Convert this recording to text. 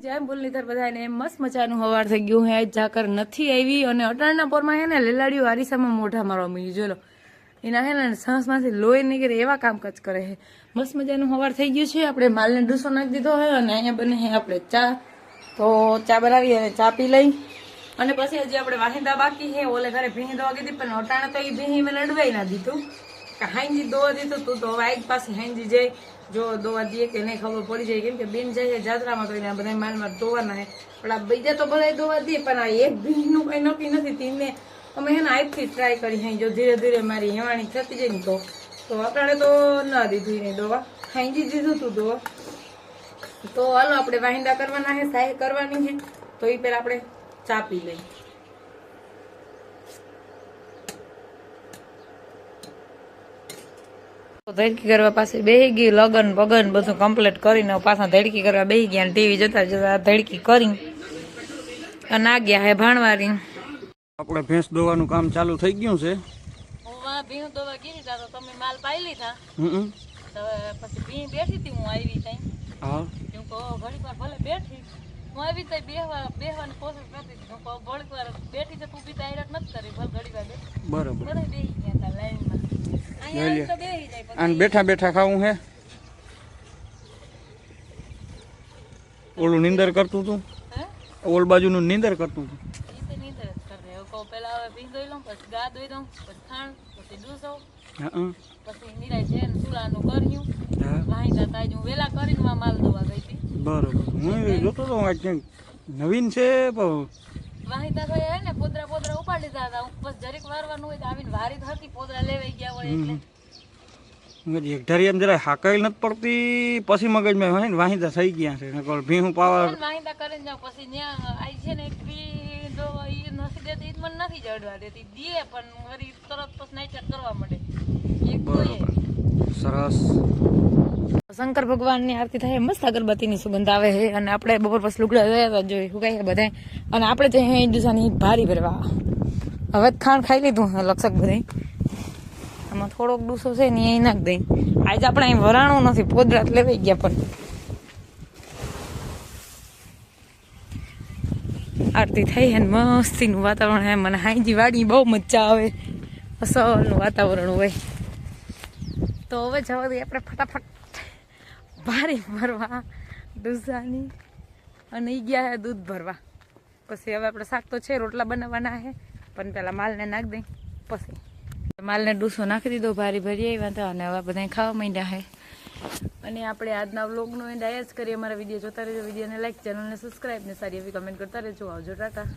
જય બોલનીધર બધાને મસ્ત મજાનું હવાર થઈ ગયું હે જાકર નથી આવી અને અટાણના પોરમાં હે ને લેલાડીઓ આરીસામાં મોઢા મારવા મળી જોલો એના હે ને સાંસમાંથી લોહી નીકળે એવા કામકાજ કરે છે મસ્ત મજાનું હવાર થઈ ગયું છે આપણે માલને ડૂસો નાખી દીધો હે અને અહીંયા બને હે આપણે ચા તો ચા બનાવી અને ચા પી લઈ અને પછી હજી આપણે વાહિંદા બાકી હે ઓલે ઘરે ભીંહી દવા કીધી પણ અટાણે તો એ ભીંહી મેં લડવાઈ ના દીધું કે હાઈજી દોવા દીધું તું તો હવે આઈ પાસે હાઈજી જાય જો દોવા દઈએ કે નહીં ખબર પડી જાય કેમ કે બેન જાય જાત્રામાં તો એને બધા માલમાં દોવાના હે પણ આ બીજા તો બધા દોવા દઈએ પણ આ એક ભીંનું કઈ નક્કી નથી તેને અમે હે ને આજથી ટ્રાય કરી હે જો ધીરે ધીરે મારી હેવાણી થતી જાય ને તો અટાણે તો ના દીધું એને દોવા હાઈજી દીધું તું દોવા તો હાલો આપણે વાહિંદા કરવાના હે સાહે કરવાની છે તો એ પેલા આપણે ચા પી લઈ ધડકી કરવા પાસે બેહી ગઈ લગન બગન બધું કમ્પ્લીટ કરીને પાછા ધડકી કરવા બેહી ગયા ટીવી જોતા જોતા ધડકી કરી અને આ ગયા હે ભાણવારી આપણે ભેંસ દોવાનું કામ ચાલુ થઈ ગયું છે ભીં દોવા ગીરી તા તો તમે માલ પાઈ લીધા પછી ભીં બેઠી હતી હું આવી ત્યાં હા હું કહો ઘણી વાર ભલે બેઠી હું આવી તો બેહવાની કોશિશ કરતી હતી હું કહો ઘણી વાર બેઠી તો તું બી તાયરટ નથી કરી ભલે ઘડી વાર બરોબર બધા બેહી ગયા હતા લાઈનમાં અહીંયા તો બેહી જાય અને બેઠા બેઠા ખાવું હે ઓલું નીંદર કરતું તું ઓલ બાજુનું નીંદર કરતું તું પેલા હવે ભીં દોઈ લઉં પછી ગા દોઈ દઉં પછી ખાંડ પછી ડૂસો હા પછી નિરાય છે ને ચૂલાનું કર્યું વાહિંદા તાજ હું વેલા કરીને માલ દોવા ગઈ હતી બરોબર હું જોતો તો આ ક્યાંક નવીન છે વાહિંદા તો હે ને પોદરા ઉપાડી લીધા હતા બસ જરીક વારવાનું હોય તો આવીને વારી તો હતી પોદરા લેવાઈ ગયા હોય એટલે એકધારી એમ જરા હાકાઈ નથી પડતી પછી મગજમાં હોય ને વાહિંદા થઈ ગયા છે નકર ભીહું પાવા વાહિંદા કરીને જાવ પછી ત્યાં આવી છે ને એક બી દોવા ઈ નથી દેતી ઈ મને નથી જડવા દેતી દે પણ વળી તરત પછી નાઈચર કરવા માંડે એક સરસ શંકર ભગવાનની આરતી થાય મસ્ત અગરબત્તીની સુગંધ આવે છે અને આપણે બપોર પછી લુગડા જોયા જોઈ સુકાય બધા અને આપણે તો અહીં ડુસાની ભારી ભરવા હવે ખાંડ ખાઈ લીધું લક્ષક બધા આમાં થોડોક ડૂસો છે ને અહીં નાખ દઈ આજે આપણે અહીં વરાણું નથી પોદરાત લેવાઈ ગયા પણ આરતી થઈ હે મસ્તીનું વાતાવરણ હે મને હાઈજી વાડી બહુ મજા આવે અસલનું વાતાવરણ હોય તો હવે જવા દઈએ આપણે ફટાફટ ભારી ભરવા ડુસાની અને ઈ ગયા હે દૂધ ભરવા પછી હવે આપણે શાક તો છે રોટલા બનાવવાના હે પણ પેલા માલને નાખ દઈ પછી માલને ડૂસો નાખી દીધો ભારી ભરી આવ્યા હતા અને હવે બધા ખાવા માંડ્યા હે અને આપણે આજના વ્લોગનો એન્ડ આયા જ કરીએ અમારા વિડીયો જોતા રહેજો વિડીયોને લાઈક ચેનલને સબસ્ક્રાઈબ ને સારી એવી કમેન્ટ કરતા રહેજો આવજો ટાટા